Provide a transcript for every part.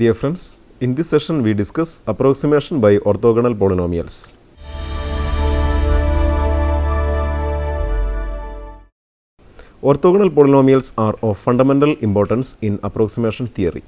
Dear friends, in this session we discuss approximation by orthogonal polynomials. Orthogonal polynomials are of fundamental importance in approximation theory.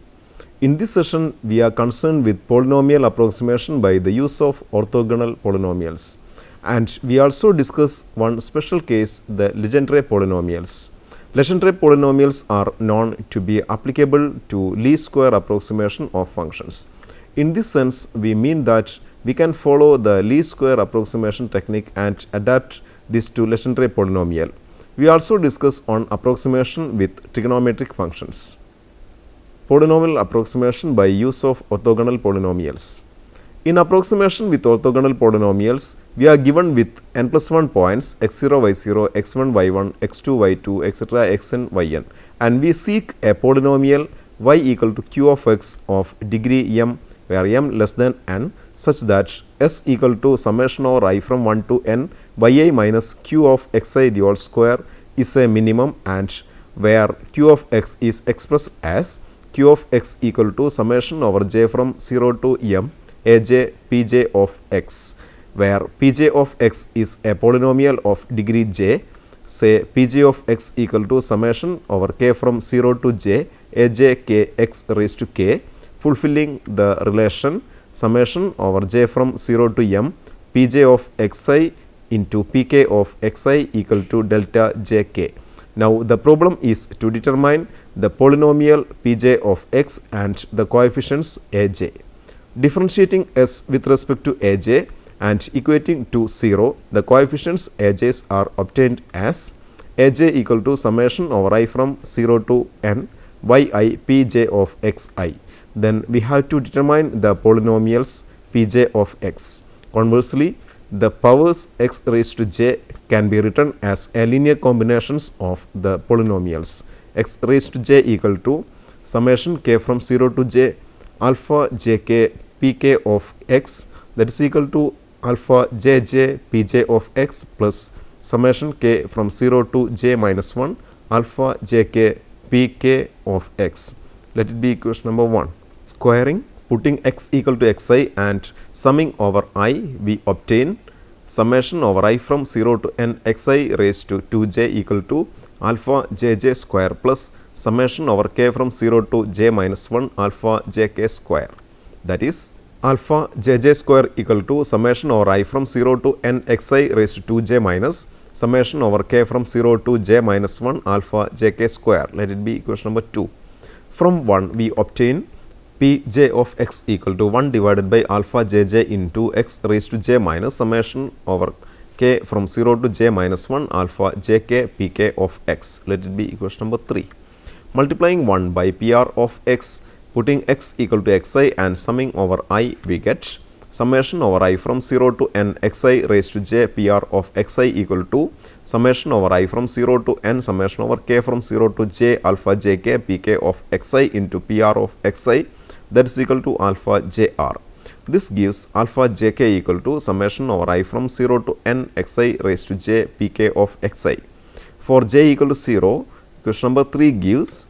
In this session, we are concerned with polynomial approximation by the use of orthogonal polynomials. And we also discuss one special case, the Legendre polynomials. Legendre polynomials are known to be applicable to least square approximation of functions. In this sense, we mean that we can follow the least square approximation technique and adapt this to Legendre polynomial. We also discuss on approximation with trigonometric functions. Polynomial approximation by use of orthogonal polynomials. In approximation with orthogonal polynomials, we are given with n plus 1 points x0, y0, x1, y1, x2, y2, etc. xn, yn, and we seek a polynomial y equal to q of x of degree m, where m less than n, such that s equal to summation over I from 1 to n yi minus q of xi the whole square is a minimum, and where q of x is expressed as q of x equal to summation over j from 0 to m aj pj of x, where pj of x is a polynomial of degree j. Say pj of x equal to summation over k from 0 to j aj k x raised to k, fulfilling the relation summation over j from 0 to m pj of xi into pk of xi equal to delta jk. Now, the problem is to determine the polynomial pj of x and the coefficients aj. Differentiating s with respect to aj and equating to 0, the coefficients aj's are obtained as aj equal to summation over I from 0 to n yi pj of xi. Then we have to determine the polynomials pj of x. Conversely, the powers x raised to j can be written as a linear combinations of the polynomials x raised to j equal to summation k from 0 to j alpha jk pk of x, that is equal to alpha jj pj of x plus summation k from 0 to j minus 1 alpha jk pk of x. Let it be equation number 1. Squaring, putting x equal to xi and summing over I, we obtain summation over I from 0 to n xi raised to 2j equal to alpha jj square plus summation over k from 0 to j minus 1 alpha jk square. That is alpha jj square equal to summation over I from 0 to n xi raised to 2j minus summation over k from 0 to j minus 1 alpha jk square. Let it be equation number 2. From 1 we obtain pj of x equal to 1 divided by alpha jj into x raised to j minus summation over k from 0 to j minus 1 alpha jk pk of x. Let it be equation number 3. Multiplying 1 by pr of x, putting x equal to xi and summing over I, we get summation over I from 0 to n xi raised to j pr of xi equal to summation over I from 0 to n summation over k from 0 to j alpha jk pk of xi into pr of xi, that is equal to alpha jr. This gives alpha jk equal to summation over I from 0 to n xi raised to j pk of xi. For j equal to 0, question number 3 gives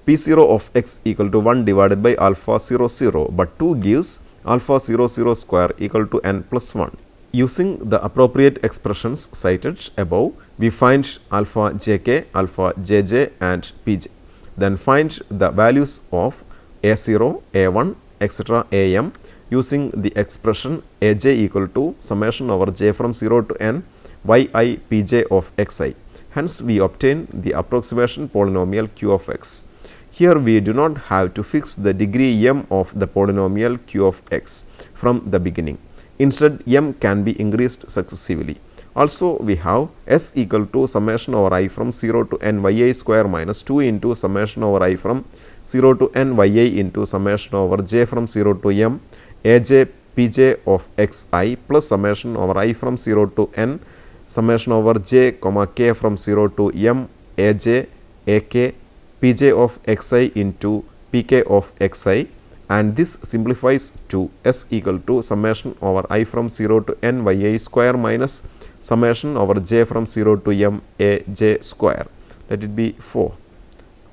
p0 of x equal to 1 divided by alpha 0 0, but 2 gives alpha 0 0 square equal to n plus 1. Using the appropriate expressions cited above, we find alpha jk, alpha jj and pj. Then find the values of a0, a1, etc. am using the expression aj equal to summation over j from 0 to n yi pj of xi. Hence, we obtain the approximation polynomial q of x. Here we do not have to fix the degree m of the polynomial q of x from the beginning. Instead, m can be increased successively. Also, we have s equal to summation over I from 0 to n yi square minus 2 into summation over I from 0 to n yi into summation over j from 0 to m aj pj of xi plus summation over I from 0 to n summation over j comma k from 0 to m aj ak pj of xi into pk of xi, and this simplifies to s equal to summation over I from 0 to n yi square minus summation over j from 0 to m a j square. Let it be 4.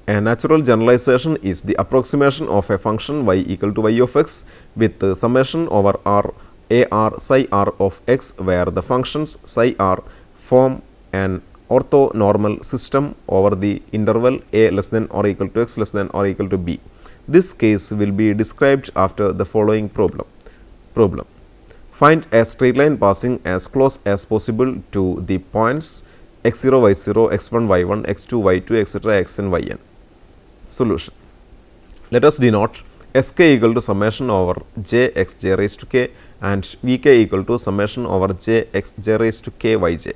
A natural generalization is the approximation of a function y equal to y of x with summation over r a r psi r of x, where the functions psi r form an orthonormal system over the interval a less than or equal to x less than or equal to b. This case will be described after the following problem. Find a straight line passing as close as possible to the points x0, y0, x1, y1, x2, y2, etc., xn, yn. Solution. Let us denote sk equal to summation over j x j raised to k and vk equal to summation over j x j raised to k yj.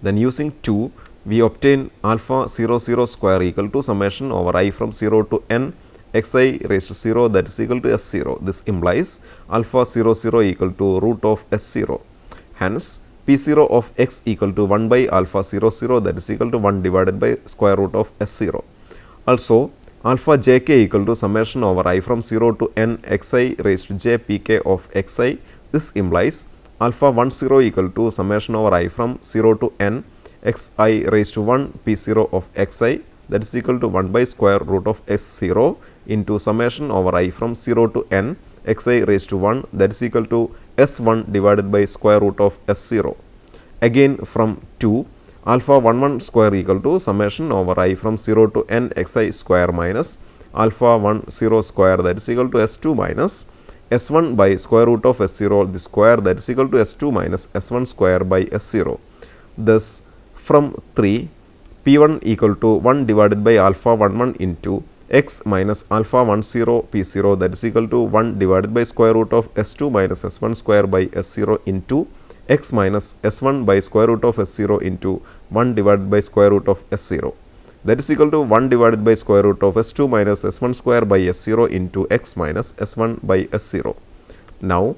Then using 2, we obtain alpha 0 0 square equal to summation over I from 0 to n xi raised to 0, that is equal to s0. This implies alpha 0 0 equal to root of s0. Hence, p0 of x equal to 1 by alpha 0 0, that is equal to 1 divided by square root of s0. Also, alpha jk equal to summation over I from 0 to n xi raised to j pk of xi. This implies alpha 1 0 equal to summation over I from 0 to n xi raised to 1 p0 of xi, that is equal to 1 by square root of s0 into summation over I from 0 to n xi raised to 1, that is equal to s1 divided by square root of s0. Again from 2, alpha 1 1 square equal to summation over I from 0 to n xi square minus alpha 1 0 square, that is equal to s2 minus s1 by square root of s0 the square, that is equal to s2 minus s1 square by s0. Thus, from 3, p1 equal to 1 divided by alpha 1 1 into x minus alpha 1 0 p0, that is equal to 1 divided by square root of s2 minus s1 square by s0 into x minus s1 by square root of s0 into 1 divided by square root of s0, that is equal to 1 divided by square root of s2 minus s1 square by s0 into x minus s1 by s0. Now,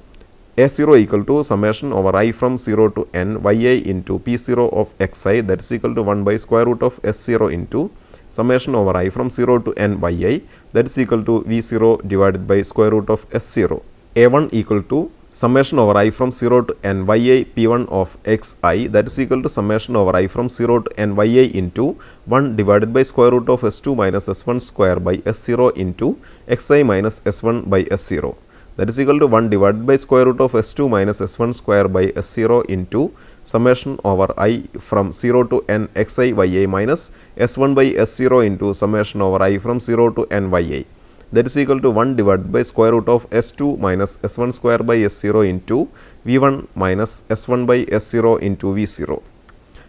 a0 equal to summation over I from 0 to n yi into p0 of xi, that is equal to 1 by square root of s0 into summation over I from 0 to n yi, that is equal to v0 divided by square root of s0. a1 equal to summation over I from 0 to n yi p1 of xi, that is equal to summation over I from 0 to n yi into 1 divided by square root of s2 minus s1 square by s0 into xi minus s1 by s0, that is equal to 1 divided by square root of s2 minus s1 square by s0 into summation over I from 0 to n xi yi minus s1 by s0 into summation over I from 0 to n yi, that is equal to 1 divided by square root of s2 minus s1 square by s0 into v1 minus s1 by s0 into v0.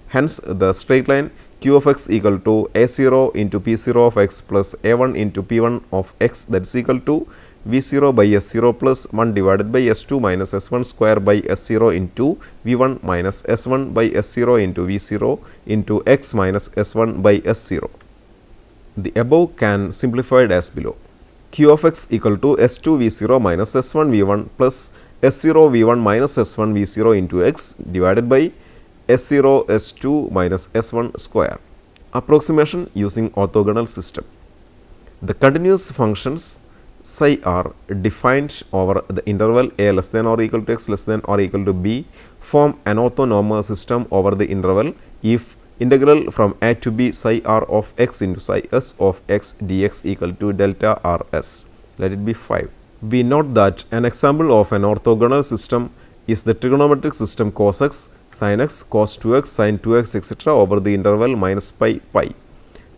Hence, the straight line q of x equal to a0 into p0 of x plus a1 into p1 of x, that is equal to v0 by s0 plus 1 divided by s2 minus s1 square by s0 into v1 minus s1 by s0 into v0 into x minus s1 by s0. The above can simplified as below. Q of x equal to s2 v0 minus s1 v1 plus s0 v1 minus s1 v0 into x divided by s0 s2 minus s1 square. Approximation using orthogonal system. The continuous functions psi r defined over the interval a less than or equal to x less than or equal to b form an orthonormal system over the interval if integral from a to b psi r of x into psi s of x dx equal to delta rs. Let it be 5. We note that an example of an orthogonal system is the trigonometric system cos x, sin x, cos 2x, sin 2x, etc. over the interval minus pi pi.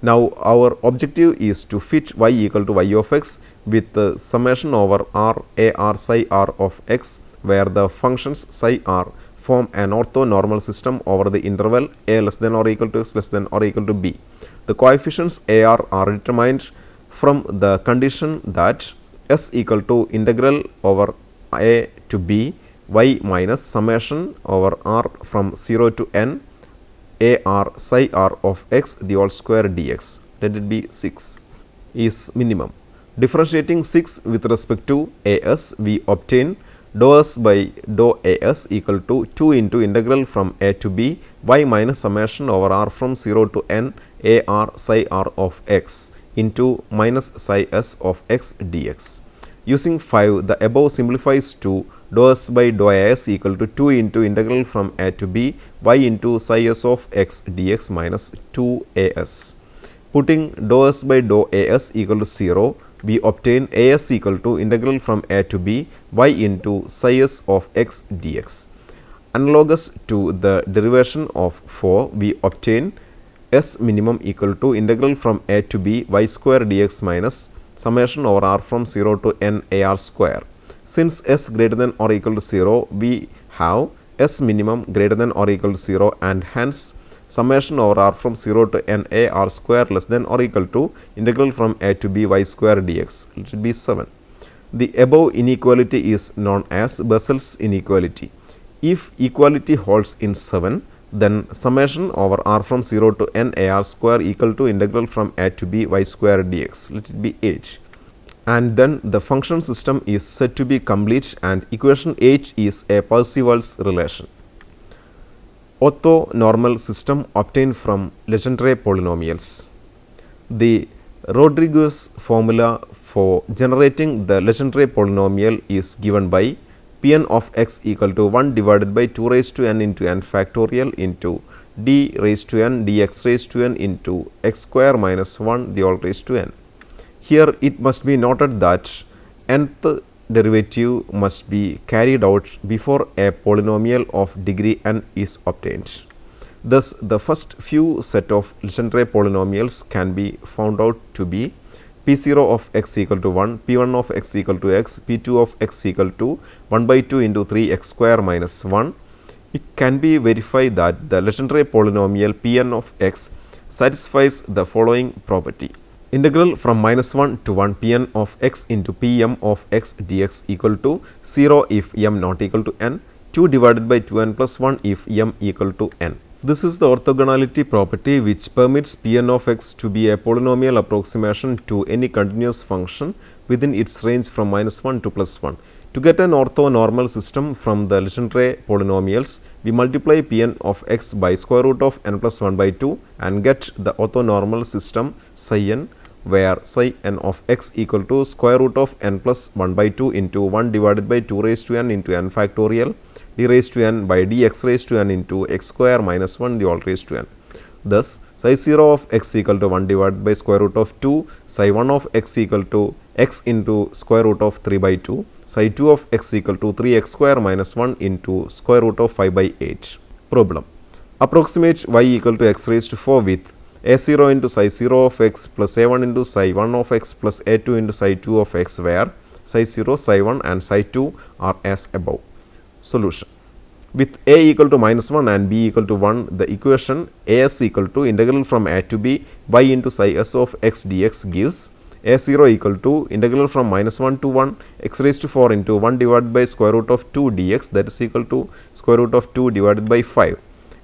Now, our objective is to fit y equal to y of x with the summation over r a r psi r of x, where the functions psi r form an orthonormal system over the interval a less than or equal to x less than or equal to b. The coefficients a r are determined from the condition that s equal to integral over a to b y minus summation over r from 0 to n a r psi r of x the whole square dx, let it be 6, is minimum. Differentiating 6 with respect to a s, we obtain dou s by dou a s equal to 2 into integral from a to b y minus summation over r from 0 to n a r psi r of x into minus psi s of x dx. Using 5, the above simplifies to dou s by dou a s equal to 2 into integral from a to b y into psi s of x dx minus 2 a s. Putting dou s by dou as equal to 0, we obtain as equal to integral from a to b y into psi s of x dx. Analogous to the derivation of 4, we obtain s minimum equal to integral from a to b y square dx minus summation over r from 0 to n ar square. Since s greater than or equal to 0, we have s minimum greater than or equal to 0, and hence summation over r from 0 to n a r square less than or equal to integral from a to b y square dx. It should be 7. The above inequality is known as Bessel's inequality. If equality holds in 7, then summation over r from 0 to n a r square equal to integral from a to b y square dx. Let it be 8. And then the function system is said to be complete, and equation 8 is a Parseval's relation. Orthonormal system obtained from Legendre polynomials. The Rodriguez formula for generating the Legendre polynomial is given by Pn of x equal to 1 divided by 2 raised to n into n factorial into d raised to n dx raised to n into x square minus 1 the all raised to n. Here it must be noted that nth derivative must be carried out before a polynomial of degree n is obtained. Thus, the first few set of Legendre polynomials can be found out to be p0 of x equal to 1, p1 of x equal to x, p2 of x equal to 1 by 2 into 3 x square minus 1. It can be verified that the Legendre polynomial Pn of x satisfies the following property. Integral from minus 1 to 1 Pn of x into Pm of x dx equal to 0 if m not equal to n, 2 divided by 2n plus 1 if m equal to n. This is the orthogonality property which permits Pn of x to be a polynomial approximation to any continuous function within its range from minus 1 to plus 1. To get an orthonormal system from the Legendre polynomials, we multiply Pn of x by square root of n plus 1 by 2 and get the orthonormal system psi n, where psi n of x equal to square root of n plus 1 by 2 into 1 divided by 2 raised to n into n factorial d raised to n by dx raised to n into x square minus 1 the all raised to n. Thus, psi 0 of x equal to 1 divided by square root of 2, psi 1 of x equal to x into square root of 3 by 2, psi 2 of x equal to 3x square minus 1 into square root of 5 by 8. Problem. Approximate y equal to x raised to 4 with a0 into psi 0 of x plus a1 into psi 1 of x plus a2 into psi 2 of x, where psi 0, psi 1 and psi 2 are as above. Solution. With a equal to minus 1 and b equal to 1, the equation as equal to integral from a to b y into psi s of x dx gives a0 equal to integral from minus 1 to 1 x raised to 4 into 1 divided by square root of 2 dx, that is equal to square root of 2 divided by 5.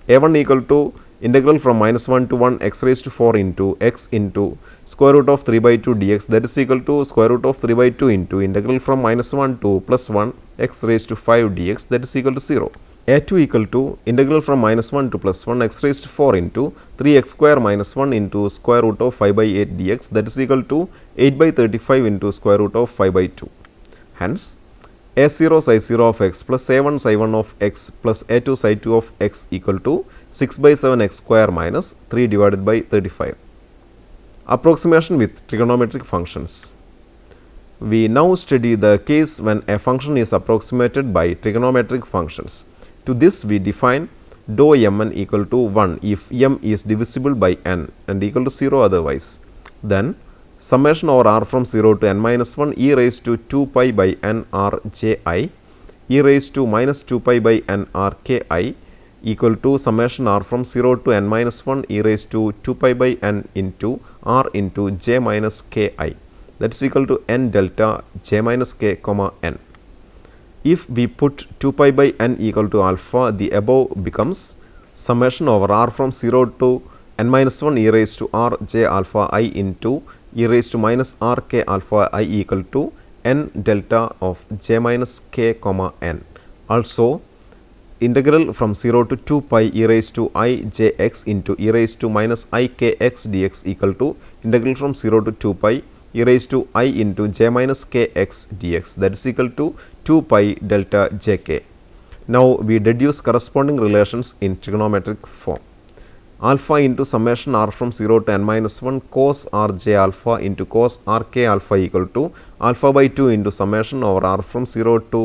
a1 equal to integral from minus 1 to 1 x raised to 4 into x into square root of 3 by 2 dx, that is equal to square root of 3 by 2 into integral from minus 1 to plus 1 x raised to 5 dx, that is equal to 0. a2 equal to integral from minus 1 to plus 1 x raised to 4 into 3x square minus 1 into square root of 5 by 8 dx, that is equal to 8 by 35 into square root of 5 by 2. Hence, a0 psi 0 of x plus a1 psi 1 of x plus a2 psi 2 of x equal to 6 by 7 x square minus 3 divided by 35. Approximation with trigonometric functions. We now study the case when a function is approximated by trigonometric functions. To this, we define dou mn equal to 1 if m is divisible by n and equal to 0 otherwise. Then, summation over r from 0 to n minus 1 e raised to 2 pi by n r j I e raised to minus 2 pi by n r k I equal to summation r from 0 to n minus 1 e raised to 2 pi by n into r into j minus k I, that is equal to n delta j minus k comma n. If we put 2 pi by n equal to alpha, the above becomes summation over r from 0 to n minus 1 e raised to r j alpha I into e raised to minus r k alpha I equal to n delta of j minus k comma n. Also, integral from 0 to 2 pi e raised to I j x into e raised to minus I k x dx equal to integral from 0 to 2 pi e raised to I into j minus k x dx, that is equal to 2 pi delta j k. Now, we deduce corresponding relations in trigonometric form. alpha into summation r from 0 to n minus 1 cos r j alpha into cos r k alpha equal to alpha by 2 into summation over r from 0 to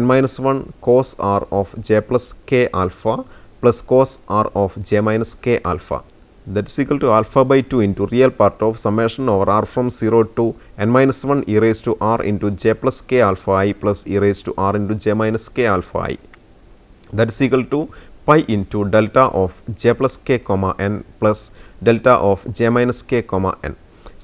n minus 1 cos r of j plus k alpha plus cos r of j minus k alpha. That is equal to alpha by 2 into real part of summation over r from 0 to n minus 1 e raised to r into j plus k alpha I plus e raised to r into j minus k alpha I. That is equal to pi into delta of j plus k comma n plus delta of j minus k comma n.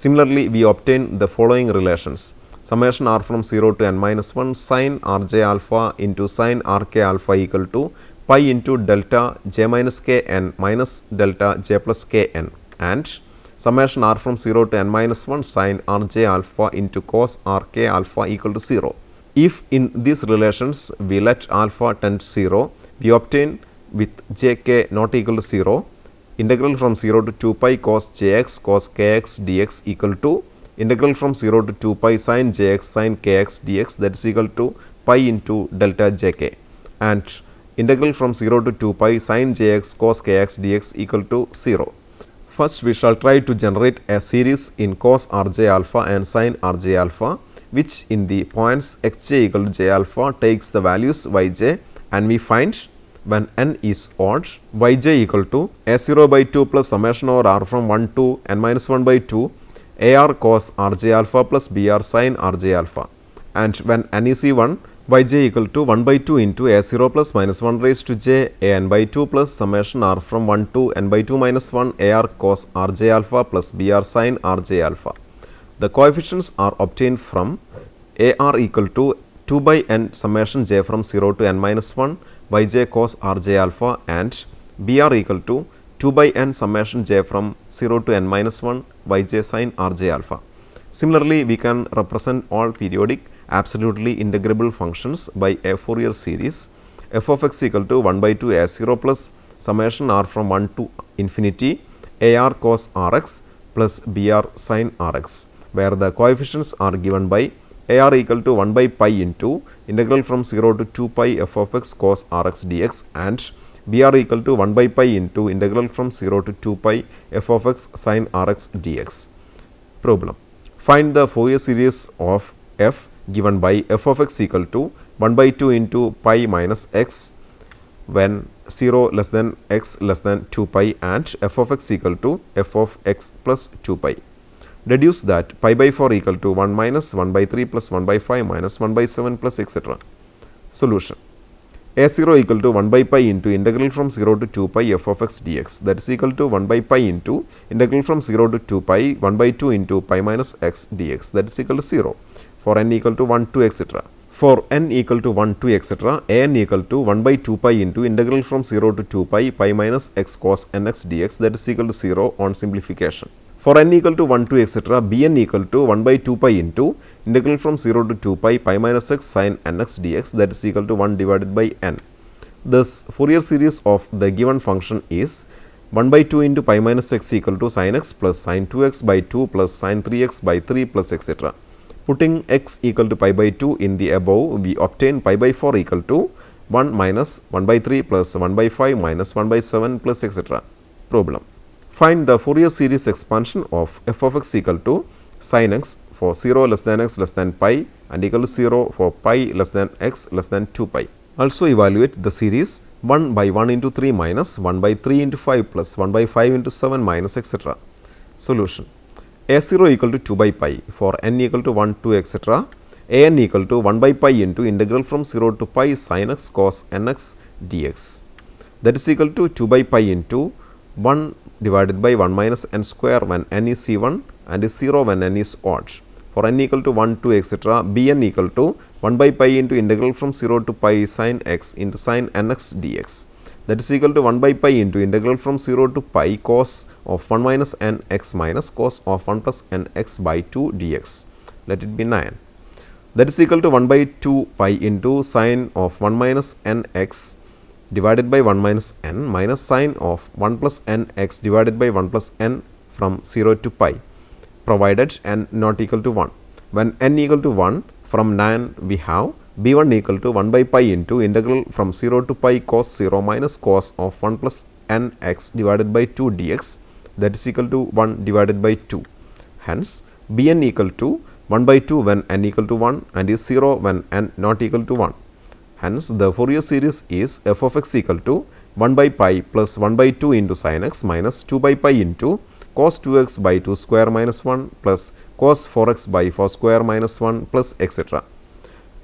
Similarly, we obtain the following relations. Summation r from 0 to n minus 1 sin r j alpha into sin r k alpha equal to pi into delta j minus k n minus delta j plus k n, and summation r from 0 to n minus 1 sin r j alpha into cos r k alpha equal to 0. If in these relations we let alpha tend to 0, we obtain with j k not equal to 0, integral from 0 to 2 pi cos jx cos kx dx equal to integral from 0 to 2 pi sin jx sin kx dx, that is equal to pi into delta jk, and integral from 0 to 2 pi sin jx cos kx dx equal to 0. First, we shall try to generate a series in cos rj alpha and sin rj alpha, which in the points xj equal to j alpha takes the values yj, and we find when n is odd, yj equal to a0 by 2 plus summation over r from 1 to n minus 1 by 2 ar cos rj alpha plus br sin rj alpha, and when n is even, yj equal to 1 by 2 into a0 plus minus 1 raised to j an by 2 plus summation r from 1 to n by 2 minus 1 ar cos rj alpha plus br sin rj alpha. The coefficients are obtained from ar equal to 2 by n summation j from 0 to n minus 1 yj cos rj alpha, and br equal to 2 by n summation j from 0 to n minus 1 yj sin rj alpha. Similarly, we can represent all periodic absolutely integrable functions by a Fourier series f of x equal to 1 by 2 a0 plus summation r from 1 to infinity ar cos rx plus br sin rx, where the coefficients are given by ar equal to 1 by pi into integral from 0 to 2 pi f of x cos rx dx, and br equal to 1 by pi into integral from 0 to 2 pi f of x sin rx dx. Problem. Find the Fourier series of f given by f of x equal to 1 by 2 into pi minus x when 0 less than x less than 2 pi, and f of x equal to f of x plus 2 pi. Deduce that pi by 4 equal to 1 minus 1 by 3 plus 1 by 5 minus 1 by 7 plus etc. Solution. a0 equal to 1 by pi into integral from 0 to 2 pi f of x dx, that is equal to 1 by pi into integral from 0 to 2 pi 1 by 2 into pi minus x dx, that is equal to 0 for n equal to 1 to etc. For n equal to 1 to etc, an equal to 1 by 2 pi into integral from 0 to 2 pi pi minus x cos nx dx, that is equal to 0 on simplification. For n equal to 1 to etc, bn equal to 1 by 2 pi into integral from 0 to 2 pi pi minus x sin nx dx, that is equal to 1 divided by n. Thus, Fourier series of the given function is 1 by 2 into pi minus x equal to sin x plus sin 2x by 2 plus sin 3x by 3 plus etc. Putting x equal to pi by 2 in the above, we obtain pi by 4 equal to 1 minus 1 by 3 plus 1 by 5 minus 1 by 7 plus etc. Problem. Find the Fourier series expansion of f of x equal to sin x for 0 less than x less than pi and equal to 0 for pi less than x less than 2 pi. Also evaluate the series 1 by 1 into 3 minus 1 by 3 into 5 plus 1 by 5 into 7 minus etc. Solution. a0 equal to 2 by pi for n equal to 1 to etc. an equal to 1 by pi into integral from 0 to pi sin x cos nx dx, that is equal to 2 by pi into 1 divided by 1 minus n square when n is even and is 0 when n is odd. For n equal to 1 to etc, bn equal to 1 by pi into integral from 0 to pi sin x into sin nx dx, that is equal to 1 by pi into integral from 0 to pi cos of 1 minus n x minus cos of 1 plus n x by 2 dx. Let it be 9. That is equal to 1 by 2 pi into sin of 1 minus n x divided by 1 minus n minus sin of 1 plus n x divided by 1 plus n from 0 to pi, provided n not equal to 1. When n equal to 1, from 9 we have b1 equal to 1 by pi into integral from 0 to pi cos 0 minus cos of 1 plus nx divided by 2 dx, that is equal to 1 divided by 2. Hence, Bn equal to 1 by 2 when n equal to 1 and is 0 when n not equal to 1. Hence, the Fourier series is f of x equal to 1 by pi plus 1 by 2 into sin x minus 2 by pi into cos 2x by 2 square minus 1 plus cos 4x by 4 square minus 1 plus etc.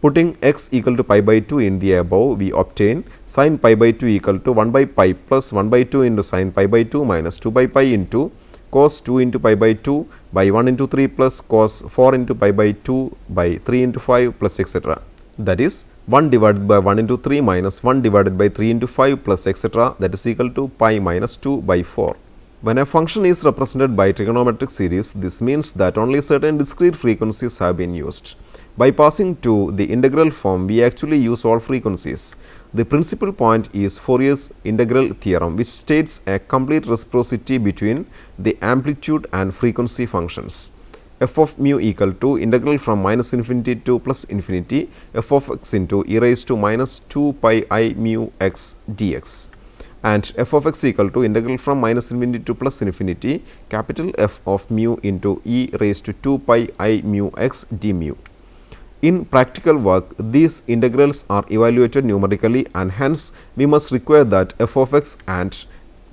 Putting x equal to pi by 2 in the above, we obtain sin pi by 2 equal to 1 by pi plus 1 by 2 into sin pi by 2 minus 2 by pi into cos 2 into pi by 2 by 1 into 3 plus cos 4 into pi by 2 by 3 into 5 plus etc. That is 1 divided by 1 into 3 minus 1 divided by 3 into 5 plus etc. that is equal to pi minus 2 by 4. When a function is represented by trigonometric series, this means that only certain discrete frequencies have been used. By passing to the integral form, we actually use all frequencies. The principal point is Fourier's integral theorem, which states a complete reciprocity between the amplitude and frequency functions. F of mu equal to integral from minus infinity to plus infinity f of x into e raised to minus 2 pi I mu x dx, and f of x equal to integral from minus infinity to plus infinity capital F of mu into e raised to 2 pi I mu x d mu. In practical work, these integrals are evaluated numerically, and hence we must require that f of x and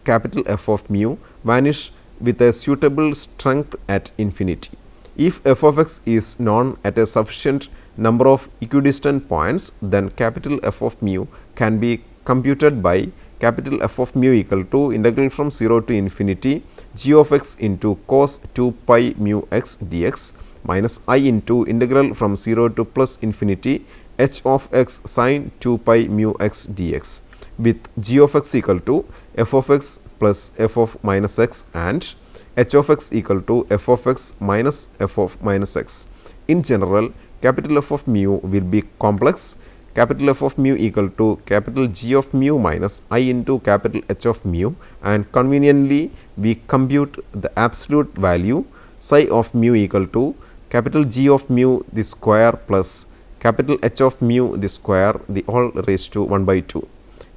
capital F of mu vanish with a suitable strength at infinity. If f of x is known at a sufficient number of equidistant points, then capital F of mu can be computed by capital F of mu equal to integral from 0 to infinity g of x into cos 2 pi mu x dx minus I into integral from 0 to plus infinity h of x sin 2 pi mu x dx, with g of x equal to f of x plus f of minus x and h of x equal to f of x minus f of minus x. In general, capital F of mu will be complex. Capital F of mu equal to capital G of mu minus I into capital H of mu, and conveniently we compute the absolute value psi of mu equal to capital G of mu the square plus capital H of mu the square the whole raised to 1 by 2.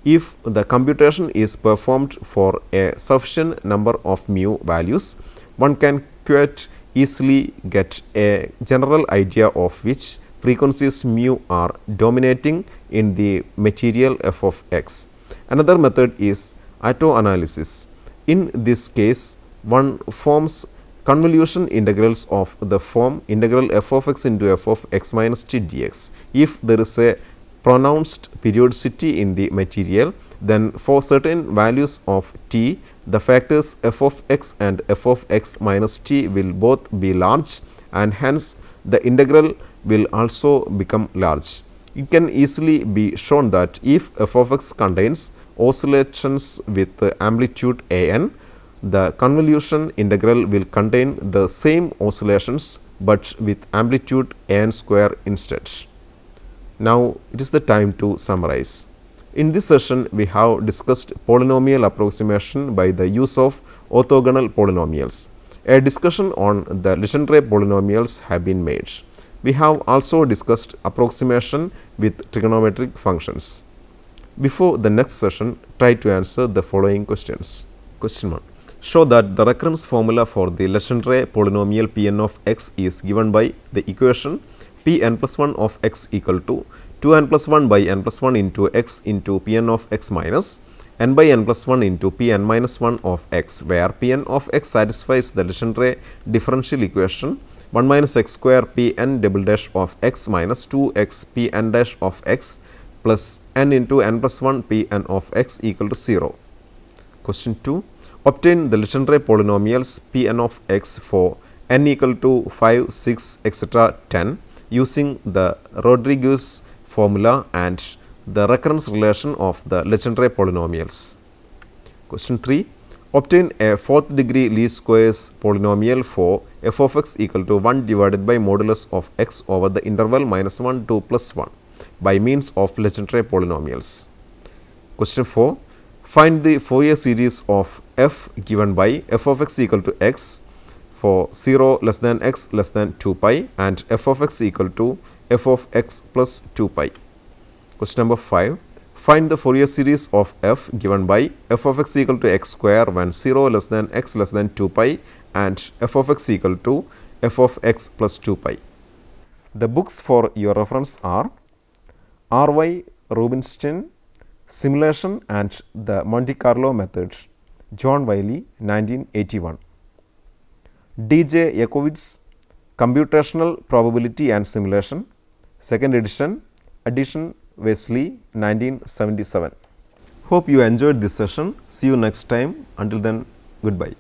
If the computation is performed for a sufficient number of mu values, one can quite easily get a general idea of which frequencies mu are dominating in the material f of x. Another method is autoanalysis. In this case, one forms convolution integrals of the form integral f of x into f of x minus t dx. If there is a pronounced periodicity in the material, then for certain values of t, the factors f of x and f of x minus t will both be large, and hence the integral will also become large. It can easily be shown that if f of x contains oscillations with amplitude a n, the convolution integral will contain the same oscillations, but with amplitude a n square instead. Now, it is the time to summarize. In this session, we have discussed polynomial approximation by the use of orthogonal polynomials. A discussion on the Legendre polynomials have been made. We have also discussed approximation with trigonometric functions. Before the next session, try to answer the following questions. Question 1. Show that the recurrence formula for the Legendre polynomial Pn of x is given by the equation Pn plus 1 of x equal to 2n plus 1 by n plus 1 into x into Pn of x minus n by n plus 1 into Pn minus 1 of x, where Pn of x satisfies the Legendre differential equation 1 minus x square Pn double dash of x minus 2x Pn dash of x plus n into n plus 1 Pn of x equal to 0. Question 2. Obtain the Legendre polynomials Pn of x for n equal to 5, 6, etc. 10 using the Rodriguez formula and the recurrence relation of the Legendre polynomials. Question 3. Obtain a fourth degree least squares polynomial for f of x equal to 1 divided by modulus of x over the interval minus 1 to plus 1 by means of Legendre polynomials. Question 4. Find the Fourier series of f given by f of x equal to x for 0 less than x less than 2 pi and f of x equal to f of x plus 2 pi. Question number 5. Find the Fourier series of f given by f of x equal to x square when 0 less than x less than 2 pi and f of x equal to f of x plus 2 pi. The books for your reference are R.Y. Rubinstein, Simulation and the Monte Carlo Method, John Wiley, 1981. D.J. Yakowitz, Computational Probability and Simulation, 2nd edition, Wesley, 1977. Hope you enjoyed this session. See you next time. Until then, goodbye.